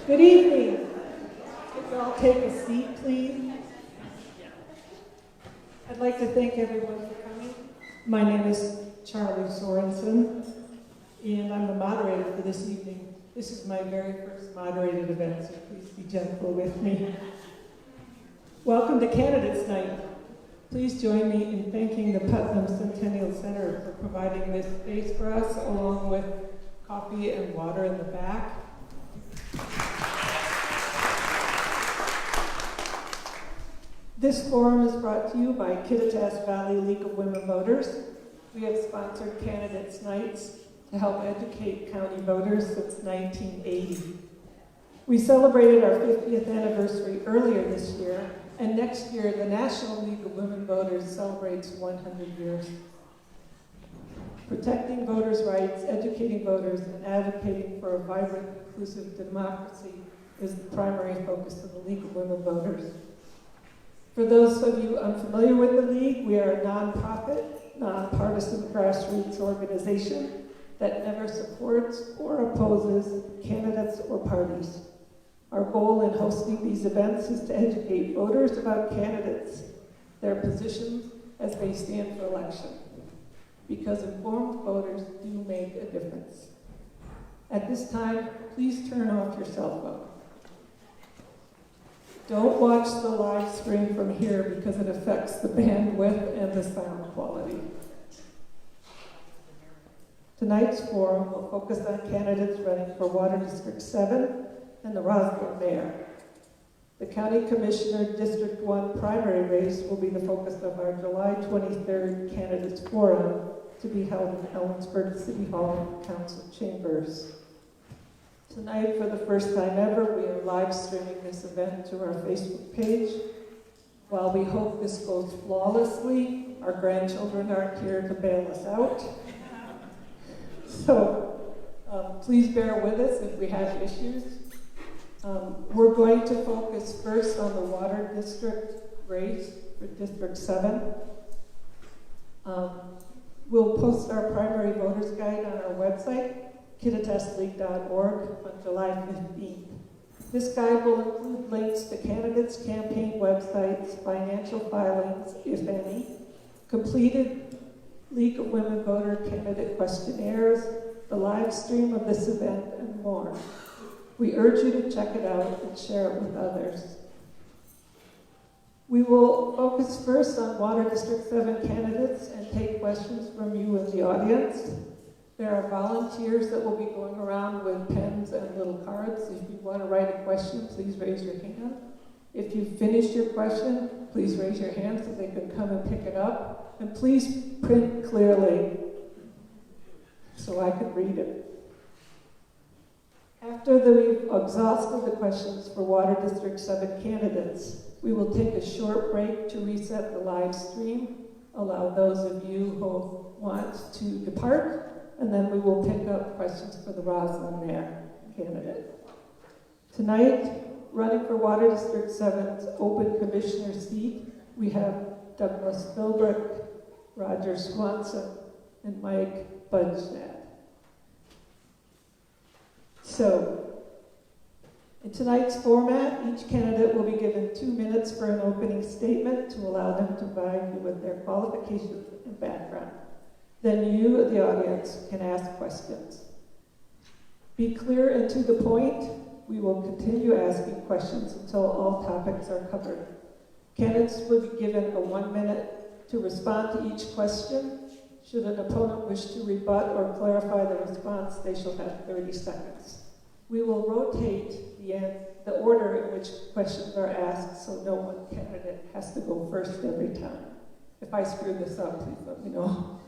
Good evening. If you all take a seat, please. I'd like to thank everyone for coming. My name is Charli Sorenson, and I'm the moderator for this evening. This is my very first moderated event, so please be gentle with me. Welcome to Candidates Night. Please join me in thanking the Putnam Centennial Center for providing this space for us, along with coffee and water in the back. This forum is brought to you by Kittitas Valley League of Women Voters. We have sponsored Candidates Nights to help educate county voters since 1980. We celebrated our 50th anniversary earlier this year, and next year the National League of Women Voters celebrates 100 years. Protecting voters' rights, educating voters, and advocating for a vibrant, inclusive democracy is the primary focus of the League of Women Voters. For those of you unfamiliar with the League, we are a nonprofit, nonpartisan grassroots organization that never supports or opposes candidates or parties. Our goal in hosting these events is to educate voters about candidates, their positions as they stand for election, because informed voters do make a difference. At this time, please turn off your cell phone. Don't watch the live stream from here because it affects the bandwidth and the sound quality. Tonight's forum will focus on candidates running for Water District 7 and the Roslyn Mayor. The County Commissioner District 1 primary race will be the focus of our July 23rd Candidates Forum to be held in Ellensburg City Hall Council Chambers. Tonight, for the first time ever, we are live streaming this event to our Facebook page. While we hope this goes flawlessly, our grandchildren aren't here to bail us out. So please bear with us if we have issues. We're going to focus first on the Water District race for District 7. We'll post our primary voters guide on our website, kittitasleague.org, on July 15th. This guide will include links to candidates' campaign websites, financial filings, if any, completed League of Women Voter candidate questionnaires, the live stream of this event, and more. We urge you to check it out and share it with others. We will focus first on Water District 7 candidates and take questions from you in the audience. There are volunteers that will be going around with pens and little cards. If you want to write a question, please raise your hand. If you've finished your question, please raise your hand so they can come and pick it up. And please print clearly so I can read it. After we've exhausted the questions for Water District 7 candidates, we will take a short break to reset the live stream, allow those of you who want to depart, and then we will pick up questions for the Roslyn Mayor candidate. Tonight, running for Water District 7's open commissioner seat, we have Douglas Philbrick, Roger Swansen, and Mike Budschat. So, in tonight's format, each candidate will be given 2 minutes for an opening statement to allow them to provide you with their qualifications and background. Then you, the audience, can ask questions. Be clear and to the point. We will continue asking questions until all topics are covered. Candidates will be given a 1 minute to respond to each question. Should an opponent wish to rebut or clarify the response, they shall have 30 seconds. We will rotate the order in which questions are asked, so no one candidate has to go first every time. If I screw this up, please let me know.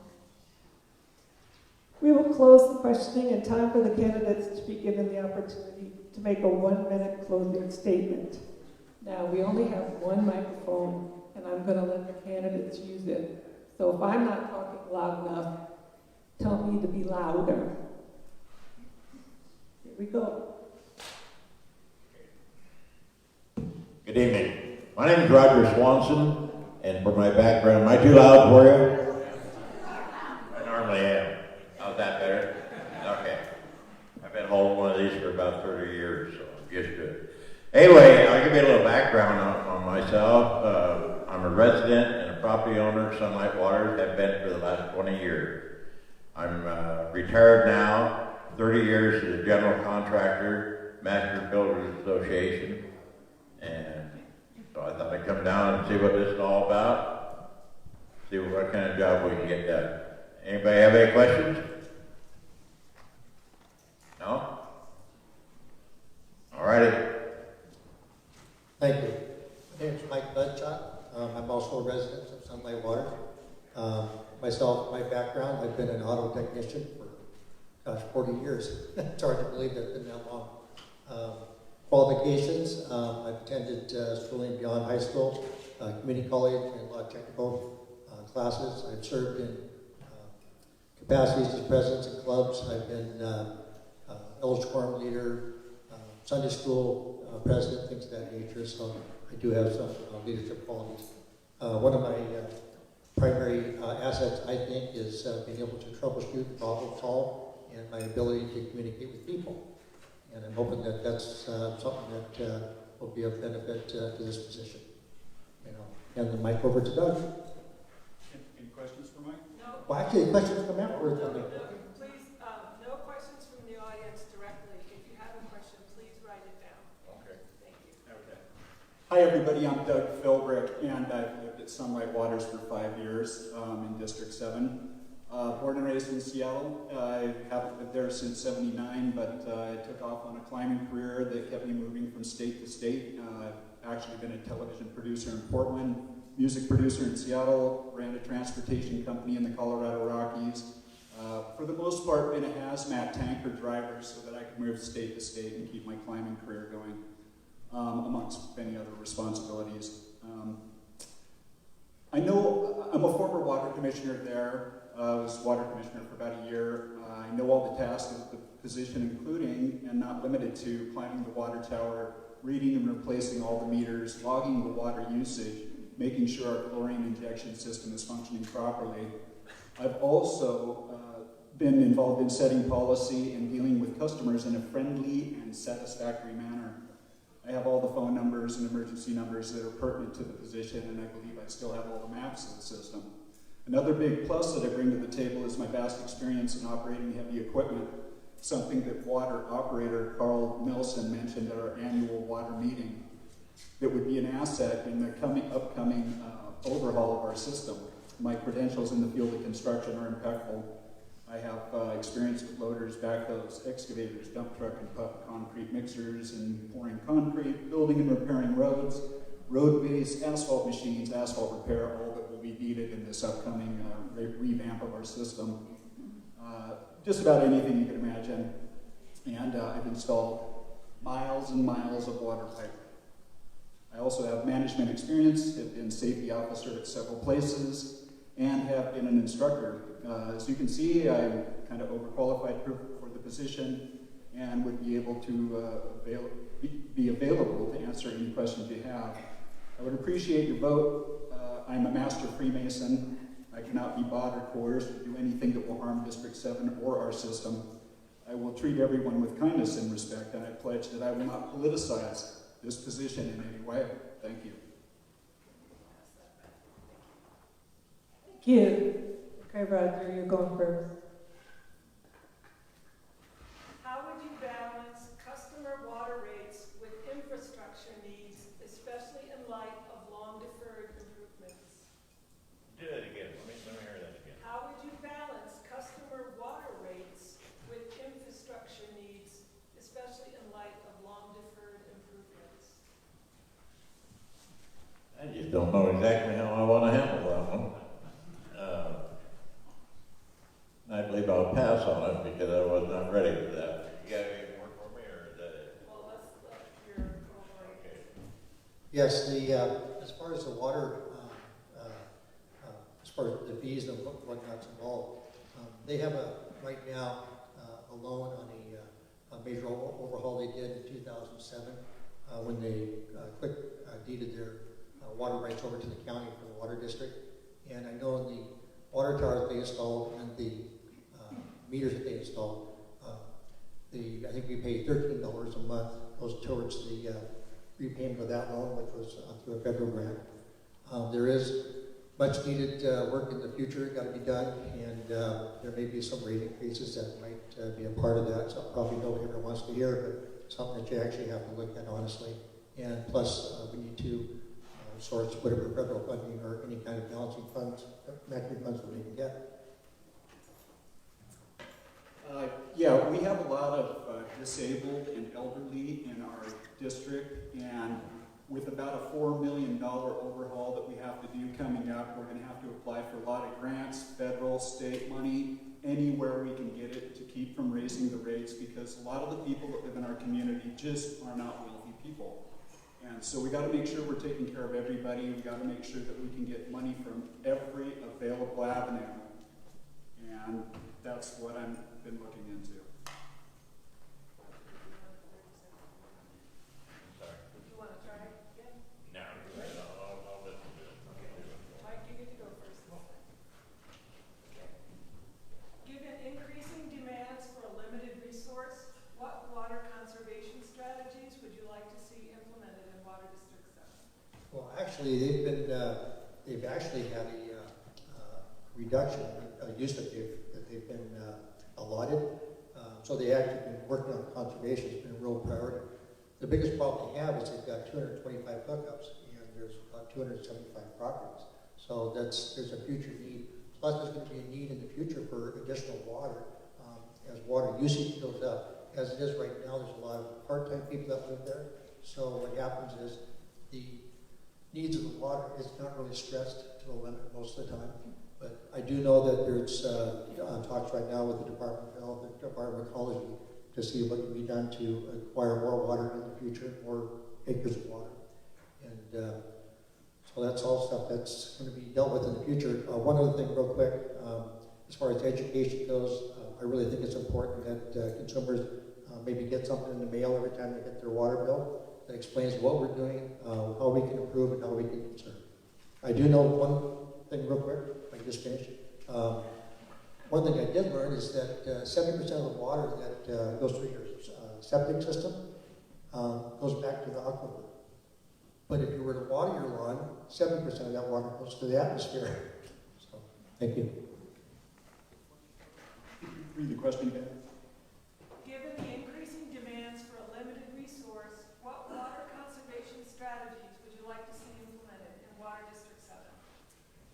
We will close the questioning in time for the candidates to be given the opportunity to make a 1 minute closing statement. Now, we only have one microphone, and I'm going to let the candidates use it. So if I'm not talking loud enough, tell me to be louder. Here we go. Good evening. My name is Roger Swansen, and for my background, am I too loud for you? I normally am. How's that better? Okay. I've been holding one of these for about 30 years, so I'm used to it. Anyway, I'll give you a little background on myself. I'm a resident and a property owner of Sunlight Waters, have been for the last 20 years. I'm retired now, 30 years as a general contractor, Master Builders Association, and so I thought I'd come down and see what this is all about, see what kind of job we can get done. Anybody have any questions? No? All righty. Thank you. My name is Mike Budschat. I'm also a resident of Sunlight Waters. Myself, my background, I've been an auto technician for, 40 years. It's hard to believe that it's been that long. Qualifications, I've attended schooling beyond high school, community college, and a lot of technical classes. I've served in capacities as presidents and clubs. I've been village quorum leader, Sunday school president, things of that nature. So I do have some leadership qualities. One of my primary assets, I think, is being able to troubleshoot, problem solve, and my ability to communicate with people. And I'm hoping that that's something that will be of benefit to this position. Hand the mic over to Doug. Any questions for Mike? No. Well, actually, questions from afterwards. No, please, no questions from the audience directly. If you have a question, please write it down. Okay. Thank you. Okay. Hi, everybody. I'm Doug Philbrick, and I've lived at Sunlight Waters for 5 years in District 7. Born and raised in Seattle. I haven't lived there since '79, but I took off on a climbing career that kept me moving from state to state. I've actually been a television producer in Portland, music producer in Seattle, ran a transportation company in the Colorado Rockies. For the most part, been a hazmat tanker driver so that I could move state to state and keep my climbing career going, amongst many other responsibilities. I know I'm a former water commissioner there. I was water commissioner for about a year. I know all the tasks of the position, including and not limited to climbing the water tower, reading and replacing all the meters, logging the water usage, making sure our chlorine injection system is functioning properly. I've also been involved in setting policy and dealing with customers in a friendly and satisfactory manner. I have all the phone numbers and emergency numbers that are pertinent to the position, and I believe I still have all the maps of the system. Another big plus that I bring to the table is my vast experience in operating heavy equipment, something that water operator Carl Nelson mentioned at our annual water meeting, that would be an asset in the upcoming overhaul of our system. My credentials in the field of construction are impeccable. I have experience with loaders, backhoes, excavators, dump truck and pup concrete mixers, and pouring concrete, building and repairing roads, roadways, asphalt machines, asphalt repair, all that will be needed in this upcoming revamp of our system. Just about anything you can imagine. And I've installed miles and miles of water pipe. I also have management experience, have been safety officer at several places, and have been an instructor. As you can see, I'm kind of overqualified for the position and would be able to be available to answer any questions you have. I would appreciate your vote. I'm a master Freemason. I cannot be bought or coerced to do anything that will harm District 7 or our system. I will treat everyone with kindness and respect, and I pledge that I will not politicize this position in any way. Thank you. Thank you. Okay, Roger, you're going first. How would you balance customer water rates with infrastructure needs, especially in light of long-deferred improvements? Do that again. Let me hear that again. How would you balance customer water rates with infrastructure needs, especially in light of long-deferred improvements? I just don't know exactly how I want to handle that one. I believe I'll pass on it because I was not ready for that. You got any more for me, or is that it? Well, let's hear over. Okay. Yes, as far as the water, as far as the fees and whatnot's involved, they have right now a loan on a major overhaul they did in 2007 when they deeded their water rights over to the county for the water district. And I know the water towers they installed and the meters that they installed, I think think we pay $13 a month, goes towards the repayment of that loan, which was through a federal grant. There is much needed work in the future got to be done, and there may be some rate increases that might be a part of that. So probably nobody ever wants to hear, but something that you actually have to look at honestly. And plus, we need to source whatever federal funding or any kind of balancing funds, matching funds that we can get. Yeah, we have a lot of disabled and elderly in our district, and with about a $4 million overhaul that we have to do coming up, we're going to have to apply for a lot of grants, federal, state money, anywhere we can get it to keep from raising the rates, because a lot of the people that live in our community just are not wealthy people. And so we got to make sure we're taking care of everybody. We got to make sure that we can get money from every available avenue. And that's what I've been looking into. You want to try again? No, I'll let you do it. Mike, you get to go first. Okay. Given increasing demands for a limited resource, what water conservation strategies would you like to see implemented in Water District 7? Well, actually, they've actually had a reduction of use that they've been allotted. So they actually been working on conservation. It's been a real priority. The biggest problem they have is they've got 225 hookups, and there's about 275 properties. So there's a future need. Plus, there's going to be a need in the future for additional water as water usage goes up. As it is right now, there's a lot of part-time people that live there. So what happens is the needs of the water is not really stressed to the limit most of the time. But I do know that there's talks right now with the Department of Health and the Department of Ecology to see what can be done to acquire more water in the future, more acres of water. And so that's all stuff that's going to be dealt with in the future. One other thing real quick, as far as education goes, I really think it's important that consumers maybe get something in the mail every time they get their water bill that explains what we're doing, how we can improve, and how we can conserve. I do know one thing real quick, if I can just finish. One thing I did learn is that 70% of the water that goes through your septic system goes back to the aquifer. But if you were to water your lawn, 70% of that water goes to the atmosphere. So, thank you. Read the question again. Given the increasing demands for a limited resource, what water conservation strategies would you like to see implemented in Water District 7?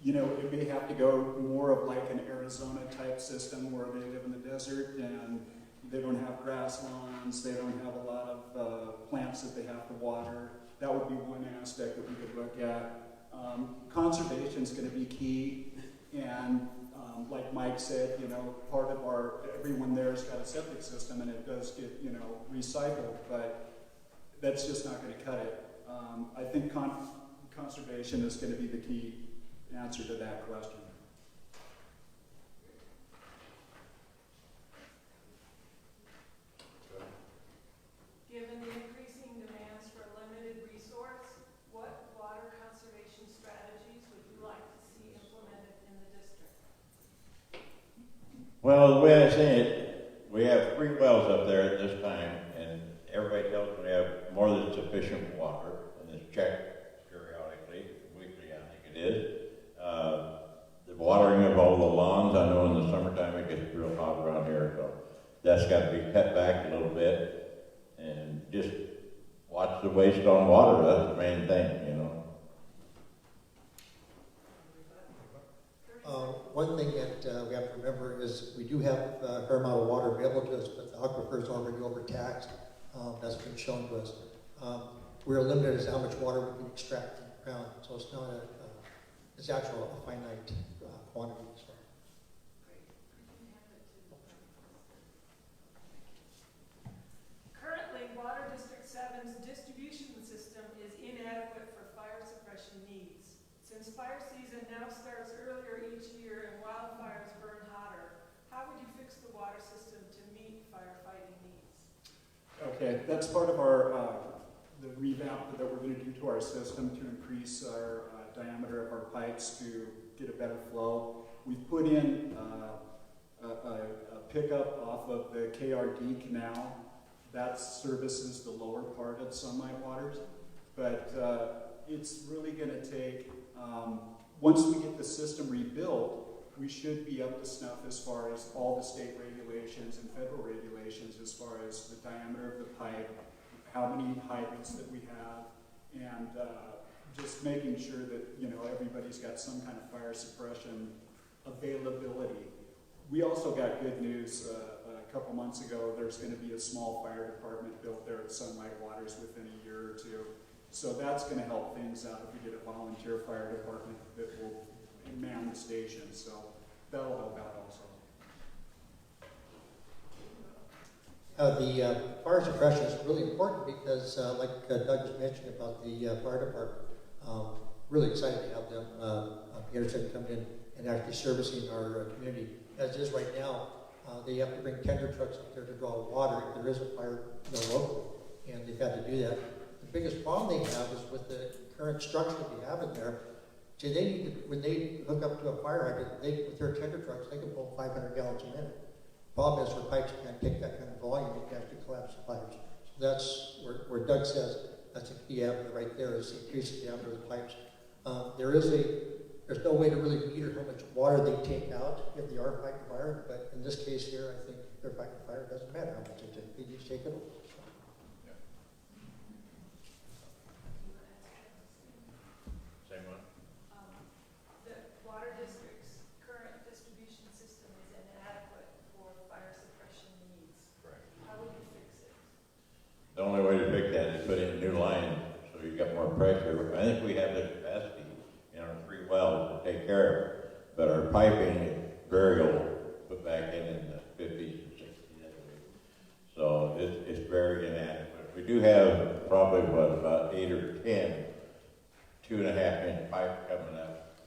You know, it may have to go more of like an Arizona type system where they live in the desert and they don't have grass lawns, they don't have a lot of plants that they have to water. That would be one aspect that we could look at. Conservation is going to be key, and like Mike said, you know, part of everyone there's got a septic system and it does get, you know, recycled, but that's just not going to cut it. I think conservation is going to be the key answer to that question. Given the increasing demands for a limited resource, what water conservation strategies would you like to see implemented in the district? Well, the way I see it, we have 3 wells up there at this time, and everybody tells me we have more than sufficient water, and it's checked periodically, weekly I think it is. The watering of all the lawns, I know in the summertime it gets real hot around here, so that's got to be cut back a little bit, and just watch the waste on water. That's the main thing, you know. One thing that we have to remember is we do have a fair amount of water available to us, but the aquifer is already overtaxed. That's been shown to us. We're limited as to how much water we can extract from the ground, so it's not it's actually a finite quantity. So. Currently, Water District 7's distribution system is inadequate for fire suppression needs. Since fire season now starts earlier each year and wildfires burn hotter, how would you fix the water system to meet firefighting needs? Okay, that's part of our the revamp that we're going to do to our system to increase our diameter of our pipes to get a better flow. We've put in a pickup off of the KRD canal that services the lower part of Sunlight Waters. But it's really going to take, once we get the system rebuilt, we should be up to snuff as far as all the state regulations and federal regulations as far as the diameter of the pipe, how many hydrants that we have, and just making sure that, you know, everybody's got some kind of fire suppression availability. We also got good news a couple months ago. There's going to be a small fire department built there at Sunlight Waters within a year or two. So that's going to help things out if we get a volunteer fire department that will man the station. So that'll help out also. The fire suppression is really important because, like Doug was mentioning about the fire department, really excited to have them, Peterson come in and actually servicing our community. As it is right now, they have to bring tender trucks up there to draw water if there is a fire local, and they've had to do that. The biggest problem they have is with the current structure we have in there. So they need to, when they hook up to a fire hydrant, with their tender trucks, they can pull 500 gallons a minute. Problem is, their pipes can't take that kind of volume; it can actually collapse the pipes. So that's where Doug says that's a key avenue right there, is increase the diameter of the pipes. There's no way to really meter how much water they take out if they are fighting fire, but in this case here, I think if they're fighting fire, it doesn't matter how much they take, they just take it over. Same one. The water district's current distribution system is inadequate for fire suppression needs. Right. How would you fix it? The only way to fix that is put in a new line so you got more pressure. I think we have the capacity in our 3 wells to take care of it, but our piping is very old, put back in the 50s and 60s, I believe. So it's very inadequate. We do have probably, about 8 or 10 2.5-inch pipe coming up.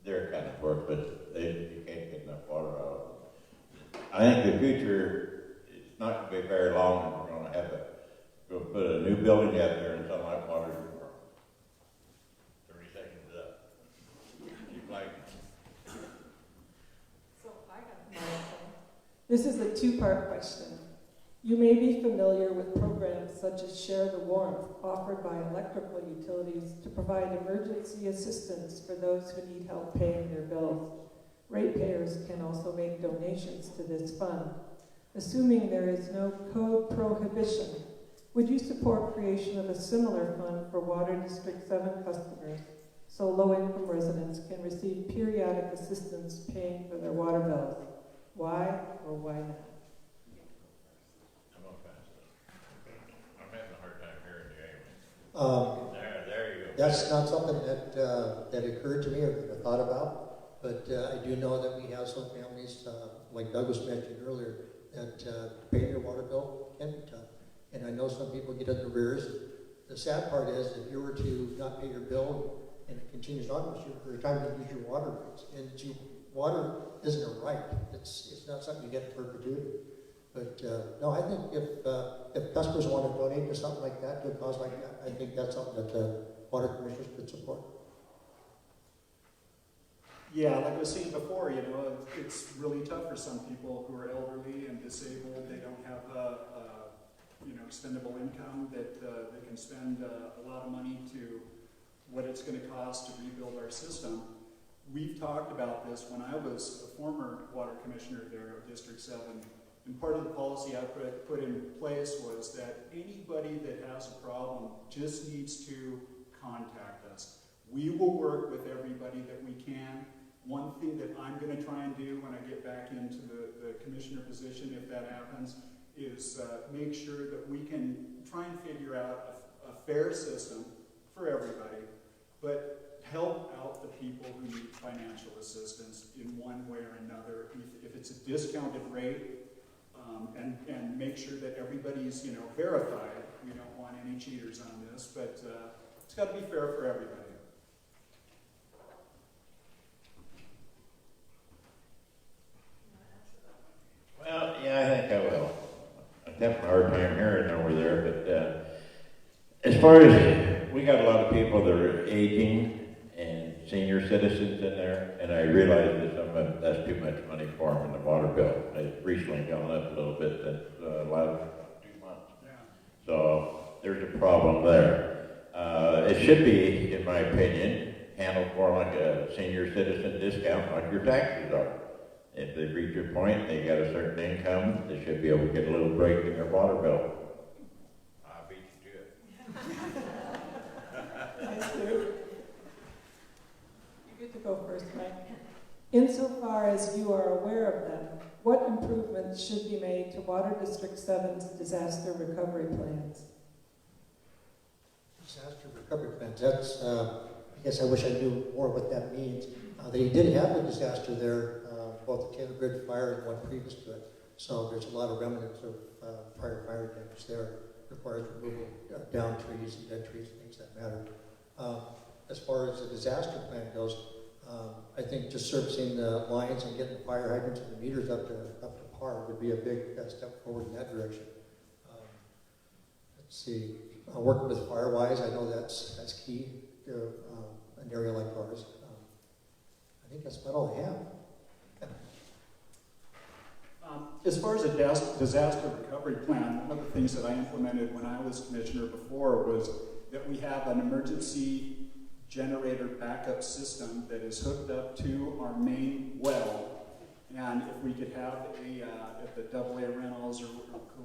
They're kind of work, but you can't get enough water out of them. I think the future, it's not going to be very long, and we're going to have to go put a new building out there in Sunlight Waters. 30 seconds up. Keep like. So I have This is a two-part question. You may be familiar with programs such as Share the Warmth offered by electrical utilities to provide emergency assistance for those who need help paying their bills. Ratepayers can also make donations to this fund. Assuming there is no code prohibition, would you support creation of a similar fund for Water District 7 customers so low-income residents can receive periodic assistance paying for their water bills? Why or why not? I'm having a hard time hearing you anyway. There you go. That's not something that occurred to me or that I thought about, but I do know that we have some families, like Douglas mentioned earlier, that paying their water bill can be tough. And I know some people get in arrears. The sad part is, if you were to not pay your bill and it continues on, you're trying to use your water rights. And water isn't a right. It's not something you get in perpetuity. But no, I think if customers want to donate to something like that, to a cause like that, I think that's something that the water commissioners could support. Yeah, like I was saying before, you know, it's really tough for some people who are elderly and disabled. They don't have expendable income that they can spend a lot of money to what it's going to cost to rebuild our system. We've talked about this when I was a former water commissioner there of District 7, and part of the policy I put in place was that anybody that has a problem just needs to contact us. We will work with everybody that we can. One thing that I'm going to try and do when I get back into the commissioner position, if that happens, is make sure that we can try and figure out a fair system for everybody, but help out the people who need financial assistance in one way or another. If it's a discounted rate, and make sure that everybody's verified. We don't want any cheaters on this, but it's got to be fair for everybody. Well, yeah, I think I will. I'm having a hard time hearing over there, but as far as we got a lot of people that are aging and senior citizens in there, and I realize that some of that's too much money for them in the water bill. It's recently gone up a little bit since the last 2 months. Yeah. there's a problem there. It should be, in my opinion, handled more like a senior citizen discount, like your taxes are. If they reach a point, they got a certain income, they should be able to get a little break in their water bill. I beat you to it. Thank you. You get to go first, Mike. Insofar as you are aware of them, what improvements should be made to Water District 7's disaster recovery plans? Disaster recovery plans, that's, I guess I wish I knew more what that means. They did have a disaster there, both the Taylor Bridge fire and one previous to it. So there's a lot of remnants of prior fire damage there. Requires removal of down trees and dead trees and things that matter. As far as the disaster plan goes, I think just servicing the lines and getting the fire hydrants and the meters up to par would be a big step forward in that direction. Let's see, working with Firewise, I know that's key to an area like ours. I think that's about all I have. As far as a disaster recovery plan, one of the things that I implemented when I was commissioner before was that we have an emergency generator backup system that is hooked up to our main well. And if we could have at the AA Rentals or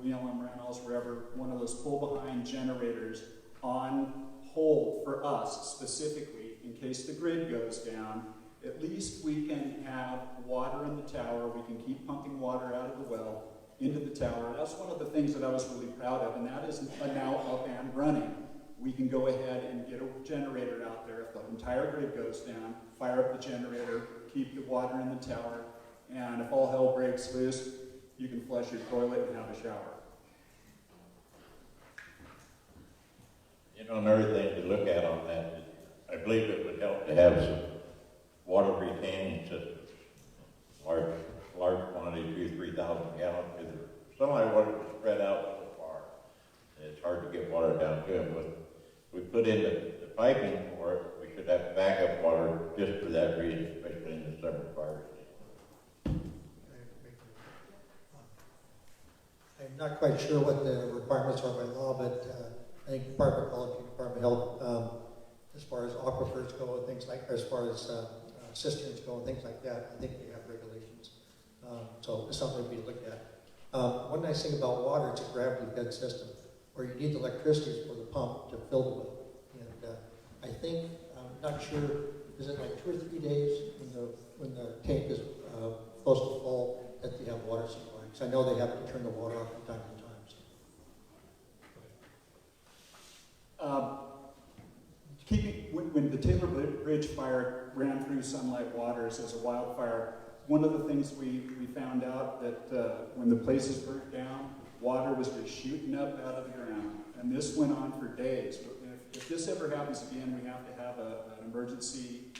Elum Rentals, wherever, one of those pull-behind generators on hold for us specifically in case the grid goes down, at least we can have water in the tower. We can keep pumping water out of the well into the tower. That's one of the things that I was really proud of, and that is now up and running. We can go ahead and get a generator out there if the entire grid goes down, fire up the generator, keep the water in the tower, and if all hell breaks loose, you can flush your toilet and have a shower. You know, another thing to look at on that is, I believe it would help to have some water retaining systems, large quantity, 2,000 to 3,000 gallons, because sunlight water is spread out so far. It's hard to get water down to them, but we put in the piping for it, we should have backup water just for that reason, especially in the summer fire season. I'm not quite sure what the requirements are by law, but I think Department of Ecology, Department of Health, as far as aquifers go and things like, as far as cisterns go and things like that, I think they have regulations. So it's something we look at. One nice thing about water, it's a gravity-fed system, where you need the electricity for the pump to fill the well. And I think, I'm not sure, is it like 2 or 3 days when the tank is close to full that they have water supply? Because I know they have to turn the water off from time to time. When the Taylor Bridge fire ran through Sunlight Waters as a wildfire, one of the things we found out that when the places burnt down, water was just shooting up out of the ground. And this went on for days. If this ever happens again, we have to have an emergency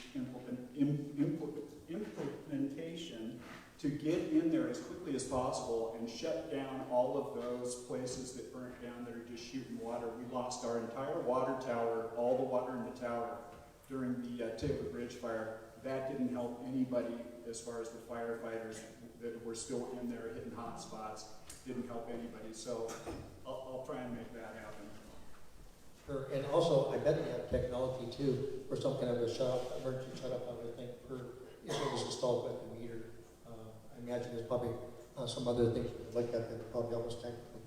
implementation to get in there as quickly as possible and shut down all of those places that burnt down that are just shooting water. We lost our entire water tower, all the water in the tower during the Taylor Bridge fire. That didn't help anybody as far as the firefighters that were still in there hitting hot spots. Didn't help anybody. So I'll try and make that happen. Sure. And also, I bet they have technology too for some kind of a emergency shut-off, I would think, for if it was installed with the meter. I imagine there's probably some other things we could look at that probably help us technically.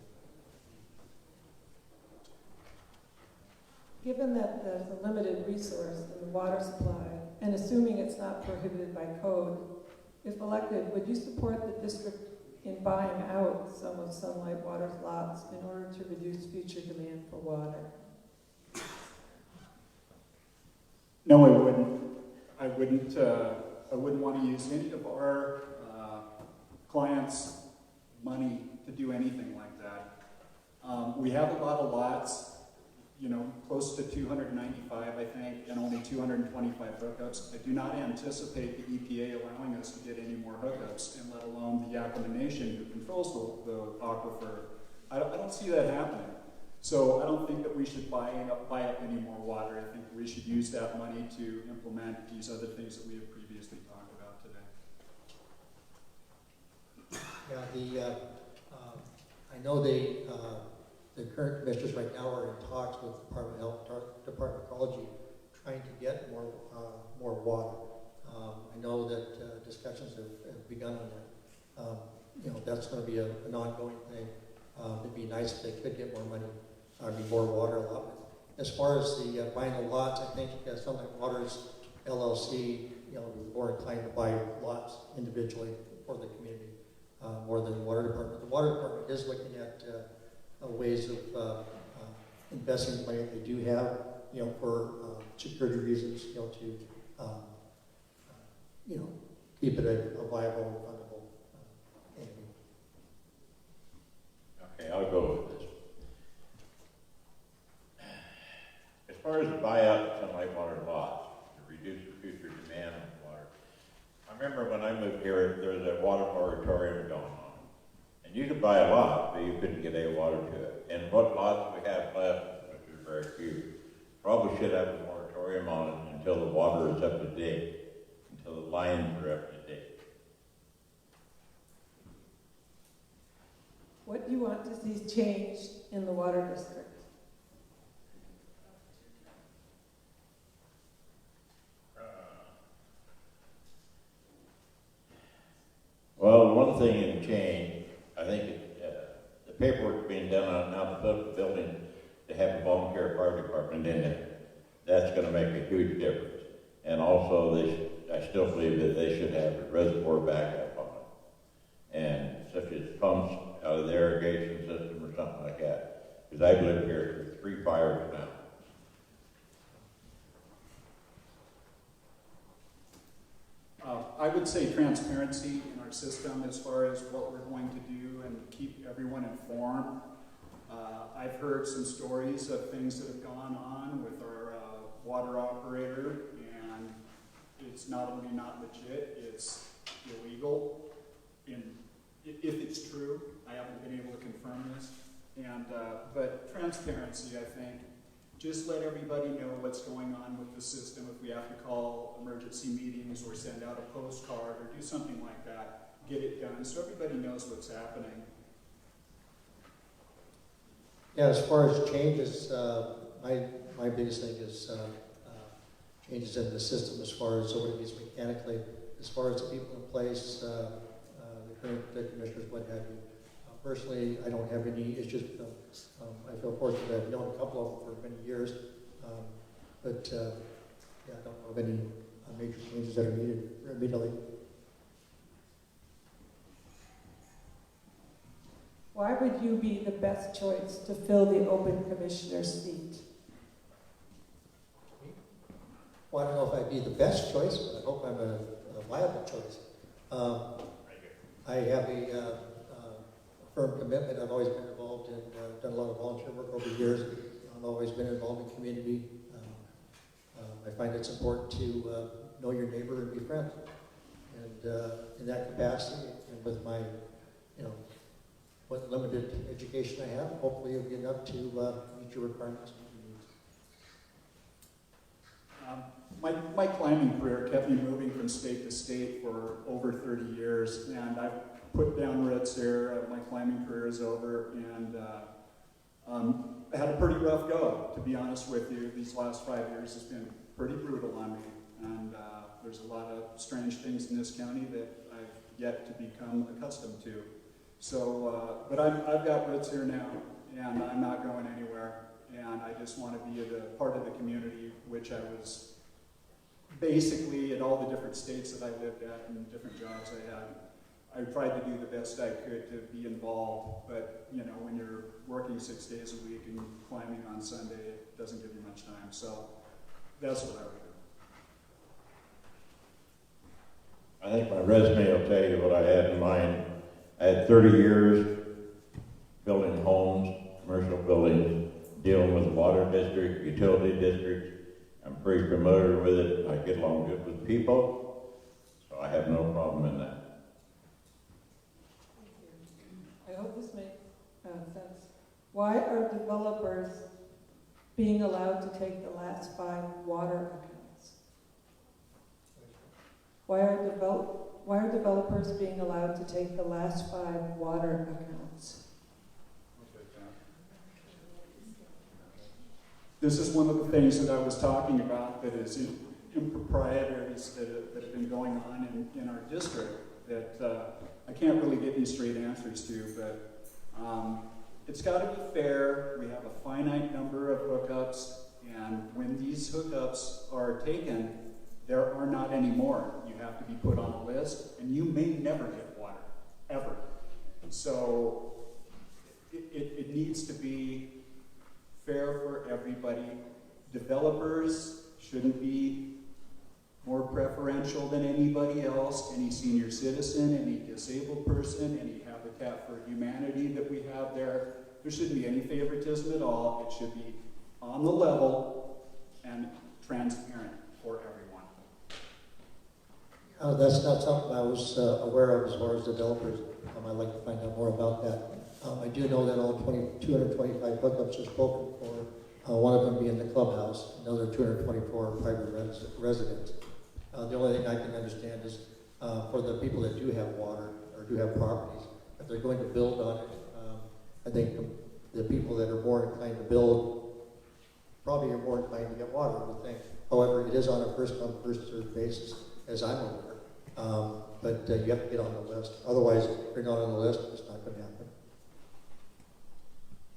Given that there's a limited resource in the water supply, and assuming it's not prohibited by code, if elected, would you support the district in buying out some of Sunlight Water's lots in order to reduce future demand for water? No, I wouldn't. I wouldn't want to use any of our clients' money to do anything like that. We have a lot of lots, you know, close to 295, I think, and only 225 hookups. I do not anticipate the EPA allowing us to get any more hookups, and let alone the Yakima Nation who controls the aquifer. I don't see that happening. So I don't think that we should buy up any more water. I think we should use that money to implement these other things that we have previously talked about today. Yeah, I know they The current commissioners right now are in talks with Department of Health, Department of Ecology, trying to get more water. I know that discussions have begun on that. You know, that's going to be an ongoing thing. It'd be nice if they could get more money, more water allotment. As far as the buying the lots, I think Sunlight Waters LLC, you know, is more inclined to buy lots individually for the community more than the water department. The water department is looking at ways of investing the money that they do have, you know, for security reasons, you know, to you know, keep it a viable, fundable entity. Okay, I'll go with this. As far as the buyout of Sunlight Water lots, to reduce the future demand on water, I remember when I moved here, there was a water moratorium going on. And you could buy a lot, but you couldn't get any water to it. And what lots we have left, which is very few, probably should have a moratorium on it until the water is up to date, until the lines are up to date. What do you want to see changed in the water district? Well, one thing in change, I think the paperwork being done on now the building to have a volunteer fire department in it. That's going to make a huge difference. And also, I still believe that they should have a reservoir backup on it, and such as pumps out of the irrigation system or something like that. Because I've lived here through 3 fires now. I would say transparency in our system as far as what we're going to do and keep everyone informed. I've heard some stories of things that have gone on with our water operator, and it's not only not legit, it's illegal. And if it's true, I haven't been able to confirm this. And but transparency, I think, just let everybody know what's going on with the system. If we have to call emergency meetings or send out a postcard or do something like that, get it done so everybody knows what's happening. Yeah, as far as changes, my biggest thing is changes in the system as far as what it means mechanically, as far as the people in place, the current commissioners, what have you. Personally, I don't have any issues with them. I feel fortunate I've known a couple of them for many years, but yeah, I don't know of any major changes that are needed immediately. Why would you be the best choice to fill the open commissioner's seat? Well, I don't know if I'd be the best choice, but I hope I'm a viable choice. I have a firm commitment. I've always been involved in, done a lot of volunteer work over the years. I've always been involved in community. I find it's important to know your neighbor and be friends. And in that capacity, and with my, you know, what limited education I have, hopefully it'll be enough to meet your requirements. My climbing career kept me moving from state to state for over 30 years, and I've put down roots here. My climbing career is over, and I had a pretty rough go, to be honest with you. These last 5 years has been pretty brutal on me, and there's a lot of strange things in this county that I've yet to become accustomed to. So, but I've got roots here now, and I'm not going anywhere, and I just want to be a part of the community, which I was basically in all the different states that I lived at and different jobs I had. I tried to do the best I could to be involved, but you know, when you're working 6 days a week and climbing on Sunday, it doesn't give you much time. So that's what I would do. I think my resume will tell you what I had in mind. I had 30 years building homes, commercial buildings, dealing with the water district, utility districts. I'm pretty familiar with it. I get along good with people, so I have no problem in that. I hope this makes sense. Why are developers being allowed to take the last 5 water accounts? Why are developers being allowed to take the last 5 water accounts? this is one of the things that I was talking about that is improprieties that have been going on in our district that I can't really get any straight answers to, but it's got to be fair. We have a finite number of hookups, and when these hookups are taken, there are not any more. You have to be put on a list, and you may never get water, ever. So it needs to be fair for everybody. Developers shouldn't be more preferential than anybody else. Any senior citizen, any disabled person, any Habitat for Humanity that we have there. There shouldn't be any favoritism at all. It should be on the level and transparent for everyone. That's not something I was aware of as far as developers. I'd like to find out more about that. I do know that all 225 hookups are spoken for, one of them being the clubhouse, another 224 private residents. The only thing I can understand is for the people that do have water or do have properties, if they're going to build on it, I think the people that are more inclined to build probably are more inclined to get water, I would think. However, it is on a first-come, first-served basis, as I'm aware. But you have to get on the list. Otherwise, if you're not on the list, it's not going to happen.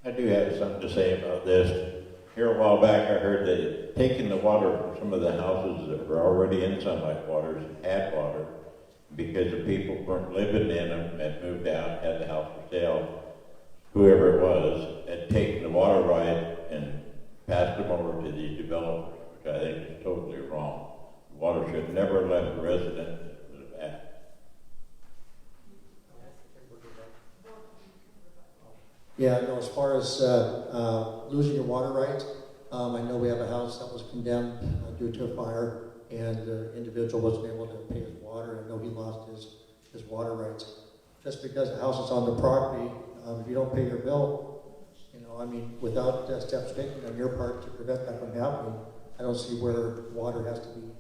I do have something to say about this. Here a while back, I heard that taking the water from some of the houses that were already in sunlight waters had water because the people weren't living in them, had moved out, had the house for sale. Whoever it was had taken the water right and passed them over to these developers, which I think is totally wrong. The water should never have left the resident that was bad. Yeah, no, as far as losing your water rights, I know we have a house that was condemned due to a fire, and the individual wasn't able to pay his water. I know he lost his water rights. Just because the house is on the property, if you don't pay your bill, without steps taken on your part to prevent that from happening, I don't see where water has to be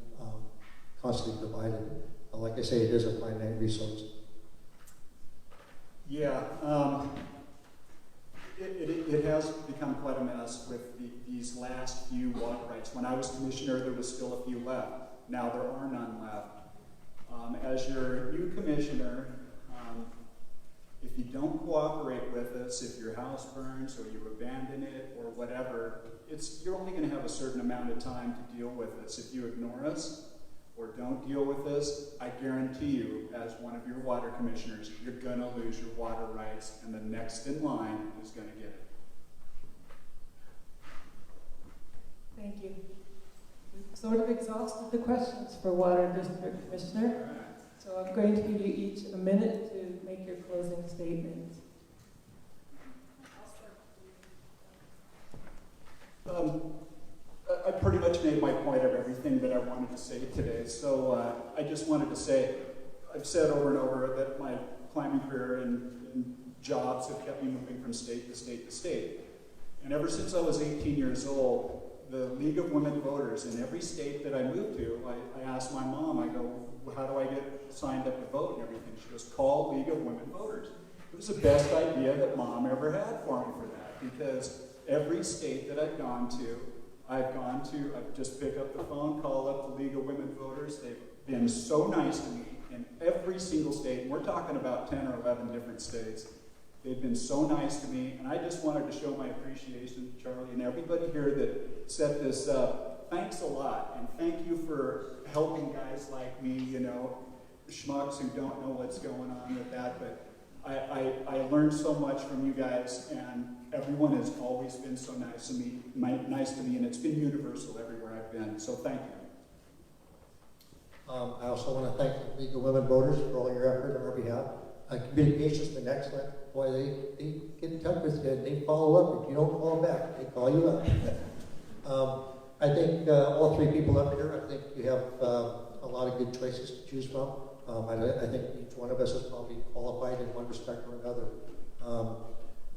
constantly provided. Like I say, it is a finite resource. Yeah, it has become quite a mess with these last few water rights. When I was commissioner, there was still a few left. Now there are none left. As your new commissioner, if you don't cooperate with us, if your house burns or you abandon it or whatever, you're only going to have a certain amount of time to deal with us. If you ignore us or don't deal with us, I guarantee you, as one of your water commissioners, you're going to lose your water rights, and the next in line is going to get it. Thank you. We've sort of exhausted the questions for Water District Commissioner. So I'm going to give you each a minute to make your closing statements. I pretty much made my point of everything that I wanted to say today. So I just wanted to say, I've said over and over that my climbing career and jobs have kept me moving from state to state to state. And ever since I was 18 years old, the League of Women Voters in every state that I moved to, I asked my mom, I go, how do I get signed up to vote and everything? She goes, call League of Women Voters. It was the best idea that Mom ever had for me for that, because every state that I've just pick up the phone, call up the League of Women Voters. They've been so nice to me in every single state, and we're talking about 10 or 11 different states. They've been so nice to me, and I just wanted to show my appreciation to Charli and everybody here that set this up. Thanks a lot, and thank you for helping guys like me, schmucks who don't know what's going on with that, but I learned so much from you guys, and everyone has always been so nice to me, and it's been universal everywhere I've been, so thank you. I also want to thank the League of Women Voters for all your effort on our behalf. Communication's been excellent. Boy, they get in touch with you and they follow up. If you don't call back, they call you up. I think all three people up here, I think you have a lot of good choices to choose from. I think each one of us is probably qualified in one respect or another.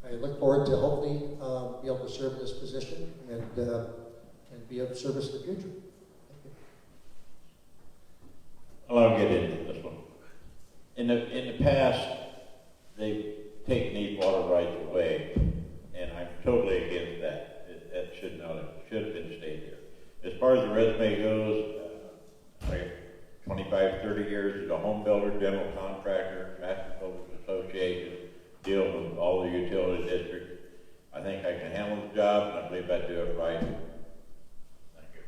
I look forward to hopefully be able to serve in this position and be of service in the future. Thank you. Well, I'll get into this one. In the past, they've taken these water rights away, and I'm totally against that. That should far as the resume goes, I got 25, 30 years as a home builder, general contractor, Master Builders Association, deal with all the utility districts. I think I can handle the job, and I believe I do it right. Thank you.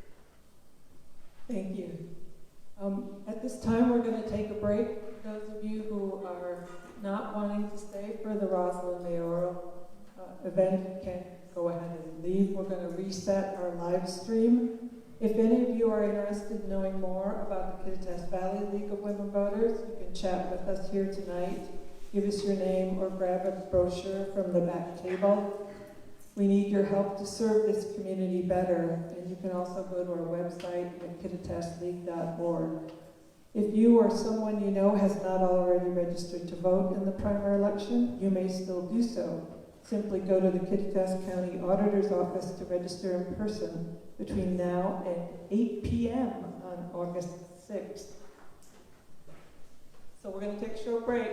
Thank you. At this time, we're going to take a break. Those of you who are not wanting to stay for the Roslyn mayoral event can go ahead and leave. We're going to reset our live stream. If any of you are interested in knowing more about the Kittitas Valley League of Women Voters, you can chat with us here tonight. Give us your name or grab a brochure from the back table. We need your help to serve this community better, and you can also go to our website at kittitasleague.org. If you or someone you know has not already registered to vote in the primary election, you may still do so. Simply go to the Kittitas County Auditor's Office to register in person between now and 8 p.m. on August 6th. So we're going to take a short break.